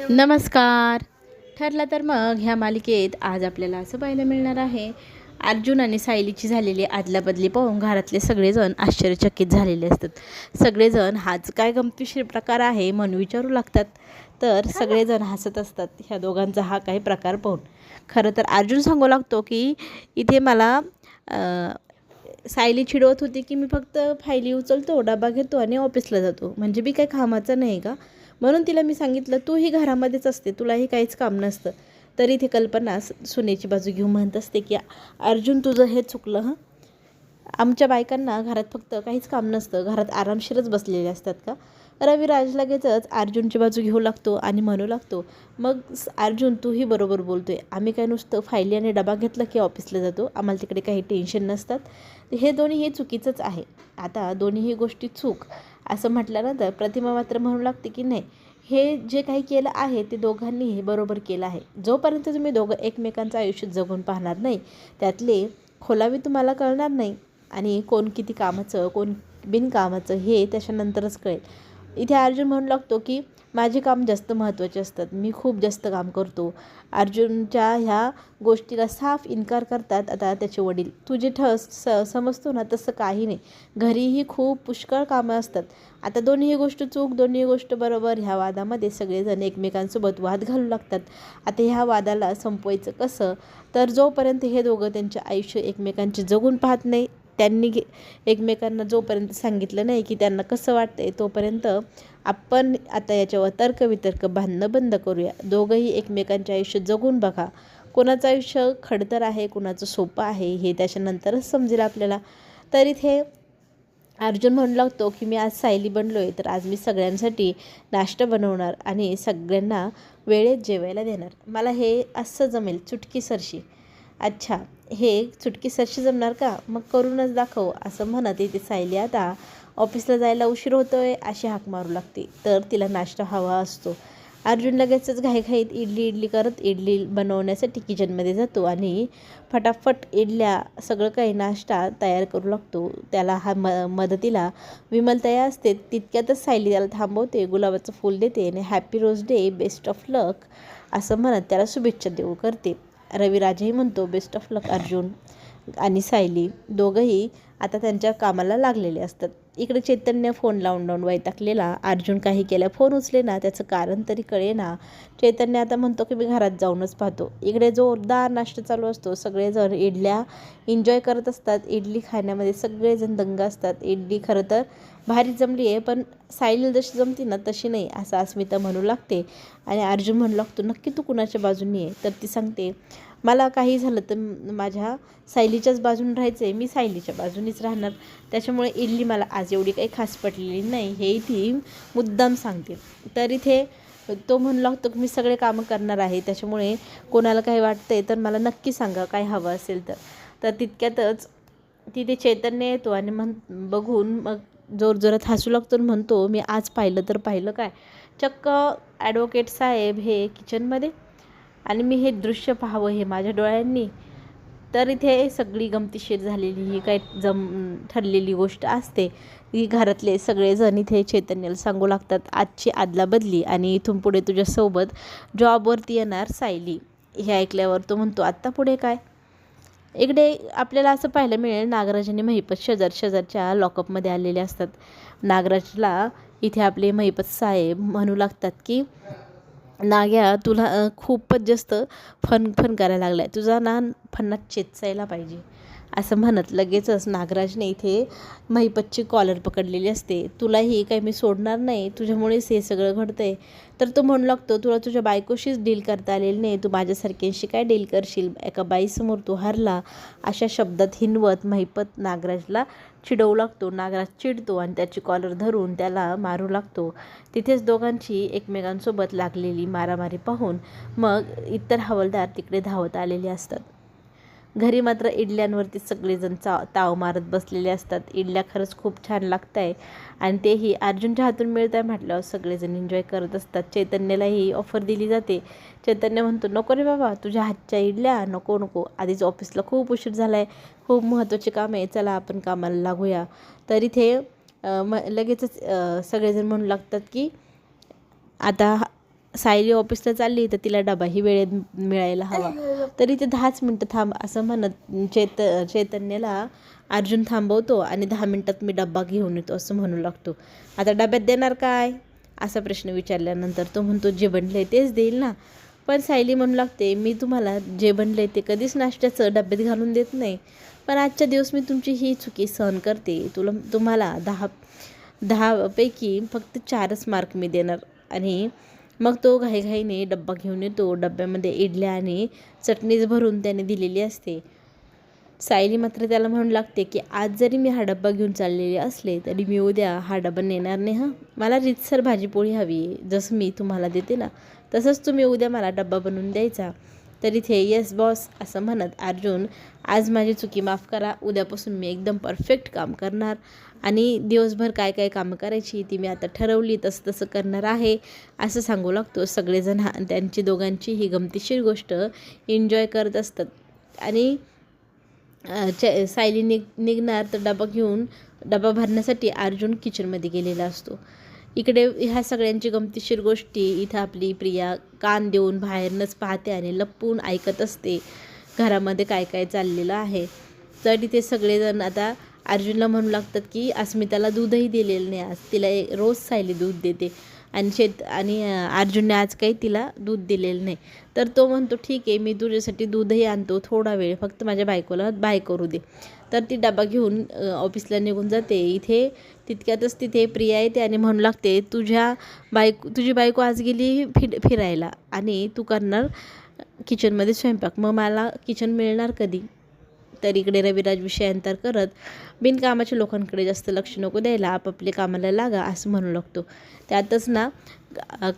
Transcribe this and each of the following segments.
नमस्कार. ठरलं तर मग ह्या मालिकेत आज आपल्याला असं पाहायला मिळणार आहे, अर्जुन आणि सायलीची झालेली आदलाबदली पाहून घरातले सगळेजण आश्चर्यचकित झालेले असतात. सगळेजण हाच काय गमतीशीर प्रकार आहे म्हणून विचारू लागतात. तर सगळेजण हसत असतात ह्या दोघांचा हा काही प्रकार पाहून. खरं तर अर्जुन सांगू लागतो की इथे मला सायली चिडवत होती की मी फक्त फायली उचलतो, डबा घेतो आणि ऑफिसला जातो, म्हणजे मी काही कामाचं नाही का, म्हणून तिला मी सांगितलं तूही घरामध्येच असते, तुलाही काहीच काम नसतं. तरी ती कल्पना सुनेची बाजू घेऊन म्हणत असते की अर्जुन तुझं हे चुकलं हं. आमच्या बायकांना घरात फक्त काहीच काम नसतं, घरात आरामशीरच बसलेले असतात का. रविराज लगेचच अर्जुनची बाजू घेऊ लागतो आणि म्हणू लागतो, मग अर्जुन तूही बरोबर बोलतोय, आम्ही काय नुसतं फायली आणि डबा घेतला की ऑफिसला जातो, आम्हाला तिकडे काही टेन्शन नसतात. हे दोन्ही हे चुकीचंच आहे. आता दोन्हीही गोष्टी चूक असं म्हटल्यानंतर प्रतिमा मात्र म्हणू लागते की नाही, हे जे काही केलं आहे ते दोघांनीही बरोबर केलं आहे. जोपर्यंत तुम्ही दोघं एकमेकांचं आयुष्य जगून पाहणार नाही, त्यातले खोलावी तुम्हाला कळणार नाही आणि कोण किती कामाचं कोण बिनकामाचं हे त्याच्यानंतरच कळेल. इथे अर्जुन म्हणू लागतो की माझे काम जास्त महत्त्वाचे असतात, मी खूप जास्त काम करतो. अर्जुनच्या ह्या गोष्टीला साफ इन्कार करतात आता त्याचे वडील. तू जे समजतो ना तसं काही नाही, घरीही खूप पुष्कळ कामं असतात. आता दोन्ही गोष्ट चूक दोन्ही गोष्ट बरोबर ह्या वादामध्ये सगळेजण एकमेकांसोबत वाद घालू लागतात. आता ह्या वादाला संपवायचं कसं, तर जोपर्यंत हे दोघं त्यांचे आयुष्य एकमेकांचे जगून पाहत नाही, त्यांनी एकमेकांना जोपर्यंत सांगितलं नाही की त्यांना कसं वाटतंय, तोपर्यंत आपण आता याच्यावर तर्कवितर्क बांधणं बंद करूया. दोघंही एकमेकांचे आयुष्य जगून बघा, कोणाचं आयुष्य खडतर आहे कोणाचं सोपं आहे हे त्याच्यानंतरच समजेल आपल्याला. तर इथे अर्जुन म्हणू लागतो की मी आज सायली बनलो आहे, तर आज मी सगळ्यांसाठी नाश्ता बनवणार आणि सगळ्यांना वेळेत जेवायला देणार. मला हे असं जमेल चुटकीसरशी. अच्छा, हे चुटकीसरशी जमणार का, मग करूनच दाखव, असं म्हणत इथे सायली आता ऑफिसला जायला उशीर होतोय अशी हाक मारू लागते. तर तिला नाश्ता हवा असतो. अर्जुन लगेचच घाईघाईत इडली करत इडली बनवण्यासाठी किचनमध्ये जातो आणि फटाफट इडल्या सगळं काही नाश्ता तयार करू लागतो. त्याला मदतीला विमलताई असते. तितक्यातच सायली त्याला थांबवते, गुलाबाचं फूल देते आणि happy rose day, best of luck असं म्हणत त्याला शुभेच्छा देऊ करते. रविराजही म्हणतो बेस्ट ऑफ लक अर्जुन. आणि सायली दोघंही आता त्यांच्या कामाला लागलेले असतात. इकडे चैतन्य फोन लावून वैतागलेला. अर्जुन काही केल्या फोन उचले ना, त्याचं कारण तरी कळे ना. चैतन्य आता म्हणतो की मी घरात जाऊनच पाहतो. इकडे जोरदार नाश्ता चालू असतो, सगळेजण इडल्या एन्जॉय करत असतात. इडली खाण्यामध्ये सगळेजण दंग असतात. इडली खरं तर भारी जमली आहे, पण सायली जशी जमती ना तशी नाही असं अस्मिता म्हणू लागते. आणि अर्जुन म्हणू लागतो नक्की तू कुणाच्या बाजूनी आहे, तर ती सांगते मला काही झालं तर माझ्या सायलीच्याच बाजूने राहायचं आहे, मी सायलीच्या बाजूनीच राहणार, त्याच्यामुळे इडली मला आज एवढी काही खास पटलेली नाही हे ती मुद्दाम सांगते. तर इथे तो म्हणू लागतो की मी सगळे कामं करणार आहे, त्याच्यामुळे कोणाला काही वाटतंय तर मला नक्की सांगा काय हवं असेल तर. तर तितक्यातच तिथे चैतन्य येतो आणि बघून मग जोरजोरात हसू लागतो आणि म्हणतो मी आज पाहिलं तर पाहिलं काय, चक्क ॲडव्होकेट साहेब हे किचनमध्ये आणि मी हे दृश्य पाहावं हे माझ्या डोळ्यांनी. तर इथे सगळी गमतीशीर झालेली ही काही ठरलेली गोष्ट असते. ही घरातले सगळेजण इथे चैतन्याला सांगू लागतात आजची आदलाबदली आणि इथून पुढे तुझ्यासोबत जॉबवरती येणार सायली. हे ऐकल्यावर तो म्हणतो आत्ता पुढे काय. इकडे आपल्याला असं पाहायला मिळेल नागराज आणि महिपत शेजारच्या लॉकअपमध्ये आलेले असतात. नागराजला इथे आपले महिपत साहेब म्हणू लागतात की नाग्या तुला खूपच जास्त फन करायला लागला आहे, तुझा ना फन्नात चेचायला पाहिजे असं म्हणत लगेचच नागराजने इथे महिपतची कॉलर पकडलेली असते. तुलाही काही मी सोडणार नाही, तुझ्यामुळेच हे सगळं घडतं आहे. तर तो म्हणू लागतो तुला तुझ्या बायकोशीच डील करता आलेली नाही, तू माझ्यासारख्यांशी काय डील करशील, एका बाईसमोर तू हरला, अशा शब्दात हिनवत महिपत नागराजला चिडवू लागतो. नागराज चिडतो आणि त्याची कॉलर धरून त्याला मारू लागतो. तिथेच दोघांची एकमेकांसोबत लागलेली मारामारी पाहून मग इतर हवालदार तिकडे धावत आलेले असतात. घरी मात्र इडल्यांवरती सगळेजण ताव मारत बसलेले असतात. इडल्या खरंच खूप छान लागत आहे आणि तेही अर्जुनच्या हातून मिळत आहे म्हटल्यावर सगळेजण एन्जॉय करत असतात. चैतन्यालाही ऑफर दिली जाते. चैतन्य म्हणतो नको रे बाबा, तुझ्या हातच्या इडल्या नको, आधीच ऑफिसला खूप उशीर झाला आहे, खूप महत्त्वाचे काम आहे, चला आपण कामाला लागूया. तर इथे लगेचच सगळेजण म्हणू लागतात की आता सायली ऑफिसला चालली तर तिला डबाही वेळेत मिळायला हवा, तरी ते 10च मिनटं थांब असं म्हणत चैतन्याला अर्जुन थांबवतो आणि 10 मिनटात मी डब्बा घेऊन येतो असं म्हणू लागतो. आता डब्यात देणार काय असा प्रश्न विचारल्यानंतर तो म्हणतो जे बनले तेच देईल ना. पण सायली म्हणू लागते मी तुम्हाला जे बनले ते कधीच नाश्त्याचं डब्यात घालून देत नाही, पण आजच्या दिवस मी तुमची ही चुकी सहन करते. तुम्हाला 10पैकी फक्त 4च मार्क मी देणार. आणि मग तो घाईघाईने डब्बा घेऊन येतो. डब्यामध्ये इडल्या आणि चटणीच भरून त्याने दिलेली असते. सायली मात्र त्याला म्हणू लागते की आज जरी मी हा डब्बा घेऊन चाललेले असले तरी मी उद्या हा डब्बा नेणार नाही हां. मला रीतसर भाजीपोळी हवी, जसं मी तुम्हाला देते ना तसंच तुम्ही उद्या मला डब्बा बनवून द्यायचा. तर इथे येस बॉस असं म्हणत अर्जुन आज माझी चुकी माफ करा, उद्यापासून मी एकदम परफेक्ट काम करणार आणि दिवसभर काय काय कामं करायची ती मी आता ठरवली तसं तसं करणार आहे असं सांगू लागतो. सगळेजण त्यांची दोघांची ही गमतीशीर गोष्ट एन्जॉय करत असतात. आणि सायली निघणार तर डबा भरण्यासाठी अर्जुन किचनमध्ये गेलेला असतो. इकडे ह्या सगळ्यांची गमतीशीर गोष्टी इथं आपली प्रिया कान देऊन बाहेरनंच पाहते आणि लपून ऐकत असते घरामध्ये काय काय चाललेलं आहे. तर इथे सगळेजण आता अर्जुनला म्हणू लागतात की अस्मिताला दूधही दिलेलं नाही, आज तिला रोज सायली दूध देते आणि अर्जुनने आज काही तिला दूध दिलेलं नाही. तर तो म्हणतो ठीक आहे मी तुझ्यासाठी दूधही आणतो, थोडा वेळ फक्त माझ्या बायकोला बाय करू दे. तर ती डबा घेऊन ऑफिसला निघून जाते. तितक्यातच तिथे प्रिया येते आणि म्हणू लागते तुझी बायको आज गेली फिरायला आणि तू करणार किचनमध्ये स्वयंपाक, मग मला किचन मिळणार कधी. तर इकडे रविराज विषयांतर करत बिनकामाच्या लोकांकडे जास्त लक्ष नको द्यायला, आपापले कामाला लागा असं म्हणू लागतो. त्यातच ना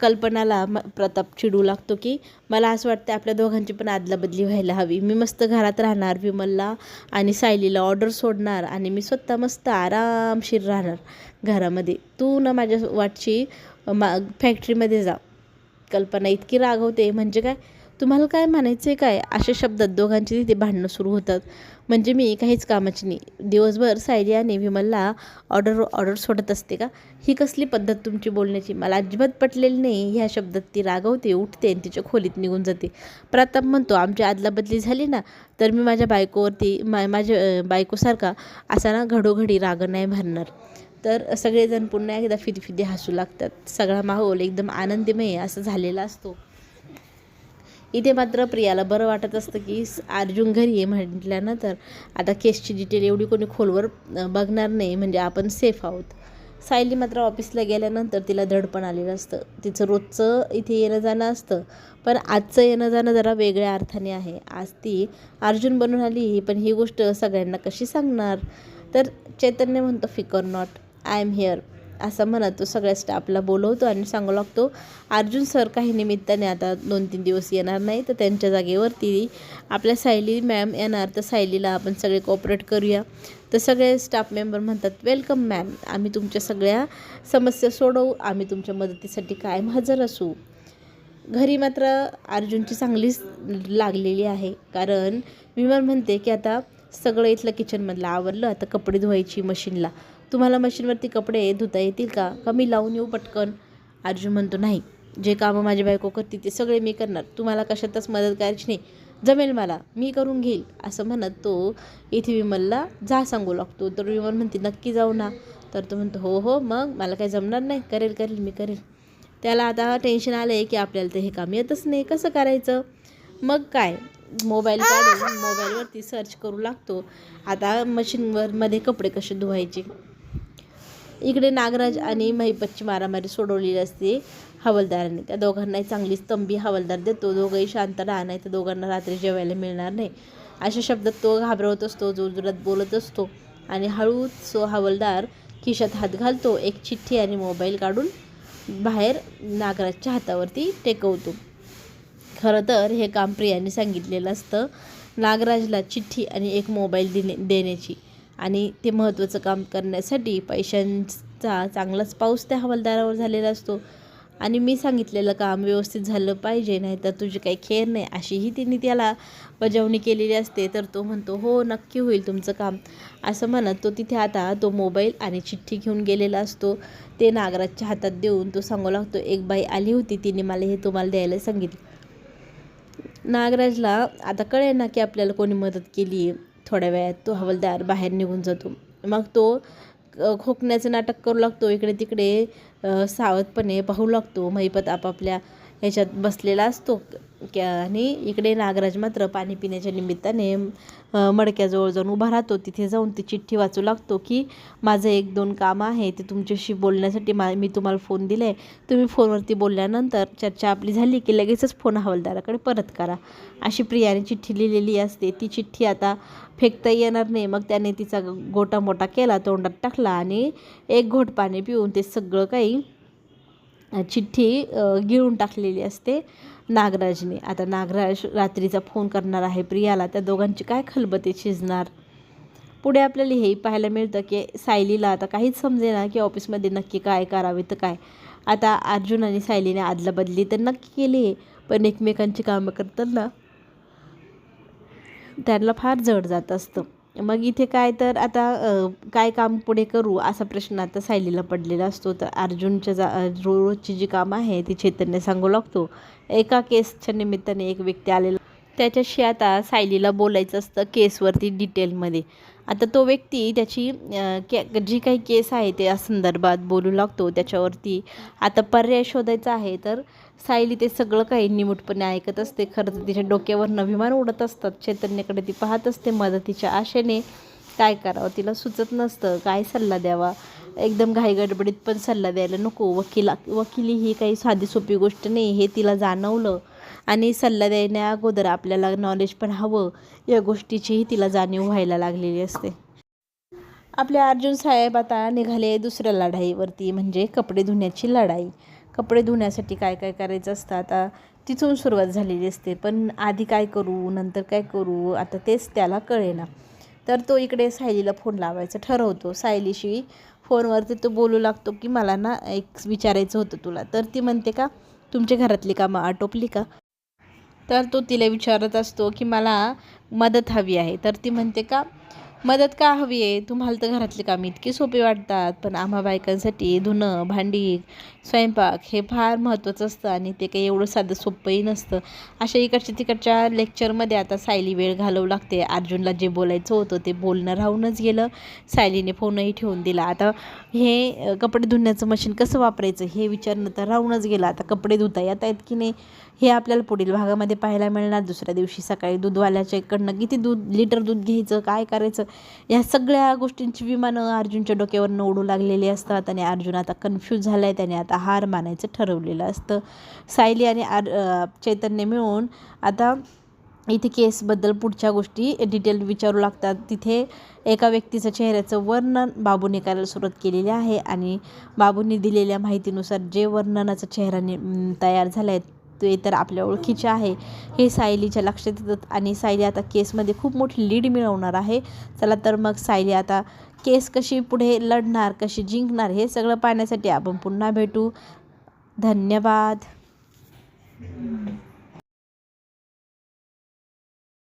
कल्पनाला प्रताप चिडू लागतो की मला असं वाटतं आपल्या दोघांची पण आदलाबदली व्हायला हवी. मी मस्त घरात राहणार, विमलला आणि सायलीला ऑर्डर सोडणार आणि मी स्वतः मस्त आरामशीर राहणार घरामध्ये. तू ना माझ्या वाटची फॅक्टरीमध्ये जा. कल्पना इतकी रागवते म्हणजे काय, तुम्हाला काय म्हणायचं आहे काय, अशा शब्दात दोघांची तिथे भांडणं सुरू होतात. म्हणजे मी काहीच कामाची नाही, दिवसभर सायली आणि विमलला ऑर्डर सोडत असते का, ही कसली पद्धत तुमची बोलण्याची, मला अजिबात पटलेली नाही. ह्या शब्दात ती रागवते, उठते आणि तिच्या खोलीत निघून जाते. प्रताप म्हणतो आमची आदलाबदली झाली ना तर मी माझ्या बायकोवरती माझ्या बायकोसारखा असा ना घडोघडी राग नाही भरणार. तर सगळेजण पुन्हा एकदा फिदी हसू लागतात. सगळा माहोल एकदम आनंदमय असं झालेला असतो. इथे मात्र प्रियाला बरं वाटत असतं की अर्जुन घरी आहे म्हटल्यानंतर आता केसची डिटेल एवढी कोणी खोलवर बघणार नाही, म्हणजे आपण सेफ आहोत. सायली मात्र ऑफिसला गेल्यानंतर तिला दडपण आलेलं असतं. तिचं रोजचं इथे येणं जाणं असतं, पण आजचं येणं जाणं जरा वेगळ्या अर्थाने आहे. आज ती अर्जुन बनून आली, पण ही गोष्ट सगळ्यांना कशी सांगणार. तर चैतन्य म्हणतो फिकर नॉट, आय एम हिअर असं म्हणत तो सगळ्या स्टाफला बोलवतो आणि सांगू लागतो अर्जुन सर काही निमित्ताने आता 2-3 दिवस येणार नाही, तर त्यांच्या जागेवरती आपल्या सायली मॅम येणार, तर सायलीला आपण सगळे कोऑपरेट करूया. तर सगळे स्टाफ मेंबर म्हणतात वेलकम मॅम, आम्ही तुमच्या सगळ्या समस्या सोडवू, आम्ही तुमच्या मदतीसाठी कायम हजर असू. घरी मात्र अर्जुनची चांगलीच लागलेली आहे, कारण विमल म्हणते की आता सगळं इथलं किचनमधलं आवरलं, आता कपडे धुवायची मशीनला. तुम्हाला मशीनवरती कपडे धुता येतील का मी लावून येऊ पटकन. अर्जुन म्हणतो नाही, जे कामं माझी बायको करते ते सगळे मी करणार, तुम्हाला कशातच मदत करायची नाही, जमेल मला, मी करून घेईल असं म्हणत तो इथे विमलला जा सांगू लागतो. तर विमल म्हणते नक्की जाऊ ना. तर तो म्हणतो हो मग मला काही जमणार नाही, करेल मी करेल. त्याला आता टेन्शन आलं आहे की आपल्याला तर हे काम येतच नाही, कसं करायचं. मग काय मोबाईल काढून मोबाईलवरती सर्च करू लागतो आता मशीनमध्ये कपडे कसे धुवायचे. इकडे नागराज आणि महिपतची मारामारी सोडवलेली असते हवालदाराने. त्या दोघांनाही चांगलीच तंबी हवालदार देतो. दोघंही शांत राहा, नाही तर दोघांना रात्री जेवायला मिळणार नाही अशा शब्दात तो घाबरवत असतो, जोरजोरात बोलत असतो. आणि हळूच हवालदार खिशात हात घालतो, एक चिठ्ठी आणि मोबाईल काढून बाहेर नागराजच्या हातावरती टेकवतो. खरं तर हे काम प्रियाने सांगितलेलं असतं नागराजला चिठ्ठी आणि एक मोबाईल देण्याची, आणि ते महत्त्वाचं काम करण्यासाठी पैशांचा चांगलाच पाऊस त्या हवालदारावर झालेला असतो. आणि मी सांगितलेलं काम व्यवस्थित झालं पाहिजे, नाही तर तुझी काही खेर नाही, अशीही तिने त्याला बजावणी केलेली असते. तर तो म्हणतो हो नक्की होईल तुमचं काम, असं म्हणत तो तिथे आता तो मोबाईल आणि चिठ्ठी घेऊन गेलेला असतो. ते नागराजच्या हातात देऊन तो सांगू लागतो, एक बाई आली होती, तिने मला हे तुम्हाला द्यायला सांगितलं. नागराजला आता कळेल ना की आपल्याला कोणी मदत केली आहे. थोड्या वेळात तो हवालदार बाहेर निघून जातो. मग तो खोकण्याचं नाटक करू लागतो, इकडे तिकडे सावधपणे पाहू लागतो. महिपत आपापल्या ह्याच्यात बसलेला असतो आणि इकडे नागराज मात्र पाणी पिण्याच्या निमित्ताने मडक्याजवळ जाऊन उभा राहतो. तिथे जाऊन ती चिठ्ठी वाचू लागतो की माझं 1-2 काम आहे, ते तुमच्याशी बोलण्यासाठी मी तुम्हाला फोन दिला आहे. तुम्ही फोनवरती बोलल्यानंतर चर्चा आपली झाली की लगेचच फोन हवालदाराकडे परत करा, अशी प्रियाने चिठ्ठी लिहिलेली असते. ती चिठ्ठी आता फेकता येणार नाही. मग त्याने तिचा गोटा मोठा केला, तोंडात टाकला आणि एक घोट पाणी पिऊन ते सगळं काही चिठ्ठी गिळून टाकलेली असते नागराजने. आता नागराज रात्रीचा फोन करणार आहे प्रियाला. त्या दोघांची काय खलबते शिजणार. पुढे आपल्याला हेही पाहायला मिळतं की सायलीला आता काहीच समजेना की ऑफिसमध्ये नक्की काय करावे तर काय. आता अर्जुन आणि सायलीने आदलाबदली तर नक्की केली आहे, पण एकमेकांची कामं करताना त्यांना फार जड जात असतं. मग इथे काय तर आता काय काम पुढे करू असा प्रश्न आता सायलीला पडलेला असतो. तर अर्जुनच्या रोजची जी कामं आहे ती चैतन्य सांगू लागतो. एका केसच्या निमित्ताने एक व्यक्ती आलेला, त्याच्याशी आता सायलीला बोलायचं असतं केसवरती डिटेलमध्ये. आता तो व्यक्ती त्याची जी काही केस आहे त्या संदर्भात बोलू लागतो. त्याच्यावरती आता पर्याय शोधायचा आहे. तर सायली ते सगळं काही निमूटपणे ऐकत असते. खरं तर तिच्या डोक्यावरनं विमान उडत असतात. चैतन्याकडे ती पाहत असते मदतीच्या आशेने. काय करावं तिला सुचत नसतं, काय सल्ला द्यावा. एकदम घाईगडबडीत पण सल्ला द्यायला नको. वकिली ही काही साधी सोपी गोष्ट नाही हे तिला जाणवलं. आणि सल्ला देण्या अगोदर आपल्याला नॉलेज पण हवं, या गोष्टीचीही तिला जाणीव व्हायला लागलेली असते. आपले अर्जुन साहेब आता निघाले दुसऱ्या लढाईवरती, म्हणजे कपडे धुण्याची लढाई. कपडे धुण्यासाठी काय काय करायचं असतं आता तिथून सुरुवात झालेली असते. पण आधी काय करू नंतर काय करू आता तेच त्याला कळेना. तर तो इकडे सायलीला फोन लावायचं ठरवतो. सायलीशी फोनवरती तो बोलू लागतो की मला ना एक विचारायचं होतं तुला. तर ती म्हणते का तुमच्या घरातली कामं आटोपली का. तर तो तिला विचारत असतो की मला मदत हवी आहे. तर ती म्हणते का मदत का हवी आहे, तुम्हाला तर घरातली कामे इतकी सोपी वाटतात, पण आम्हा बायकांसाठी धुणं भांडी स्वयंपाक हे फार महत्त्वाचं असतं आणि ते काही एवढं साधं सोपंही नसतं. अशा इकडच्या तिकडच्या लेक्चरमध्ये आता सायली वेळ घालवू लागते. अर्जुनला जे बोलायचं होतं ते बोलणं राहूनच गेलं. सायलीने फोनही ठेवून दिला. आता हे कपडे धुण्याचं मशीन कसं वापरायचं हे विचारणं तर राहूनच गेलं. आता कपडे धुता येत आहेत की नाही हे आपल्याला पुढील भागामध्ये पाहायला मिळणार. दुसऱ्या दिवशी सकाळी दूधवाल्याच्याकडनं किती लिटर दूध घ्यायचं, काय करायचं, या सगळ्या गोष्टींची विमानं अर्जुनच्या डोक्यावरनं उडू लागलेली असतात. आणि अर्जुन आता कन्फ्यूज झाला आहे. त्याने आता हार मानायचं ठरवलेलं असतं. सायली आणि चैतन्य मिळून आता इथे केसबद्दल पुढच्या गोष्टी डिटेल विचारू लागतात. तिथे एका व्यक्तीचं चेहऱ्याचं वर्णन बाबूने करायला सुरुवात केलेली आहे आणि बाबूंनी दिलेल्या माहितीनुसार जे वर्णनाचा चेहरा तयार झाला आहे ते तर आपल्या ओळखीचे आहे हे सायलीच्या लक्षात येतात. आणि सायली आता केसमध्ये खूप मोठी लीड मिळवणार आहे. चला तर मग सायली आता केस कशी पुढे लढणार, कशी जिंकणार हे सगळं पाहण्यासाठी आपण पुन्हा भेटू. धन्यवाद.